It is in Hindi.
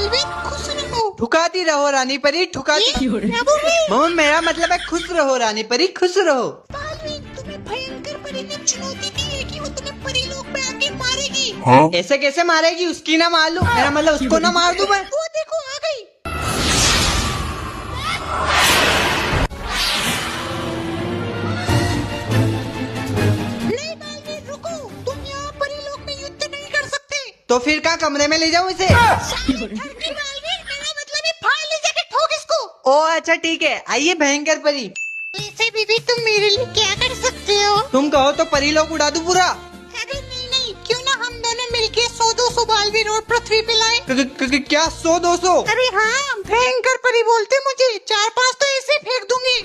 बालवीर खुश रहो। ठुकाती रहो रानी परी, ठुकाती। मोहन मेरा मतलब है खुश रहो रानी परी, खुश रहो। बालवीर तुम्हें भयंकर परी ने चुनौती दी है कि वो तुम्हें परी लोक में आके मारेगी। ऐसे कैसे मारेगी, उसकी ना मार लूं? मेरा मतलब उसको ना मार दूं मैं? वो देखो आ गई। नहीं बालवीर रुको, तुम यहाँ परी लोक में युद्ध नहीं कर सकते। तो फिर कहाँ कमरे में ले जाऊं इसे? बालवीर मेरा मतलब है फाड़ ले जाके ठोक इसको। ओ अच्छा ठीक है, आइए भयंकर परी। वैसे भी तुम मेरे लिए क्या कर सकते हो? तुम कहो तो परी लोग उड़ा दूं पूरा। अरे नहीं, क्यों ना हम दोनों मिलके 100-200 बालवीर और पृथ्वी पे लाए। क्या 100-200? अरे हाँ, भयंकर परी बोलते मुझे, 4-5 तो ऐसे फेंक दूंगी।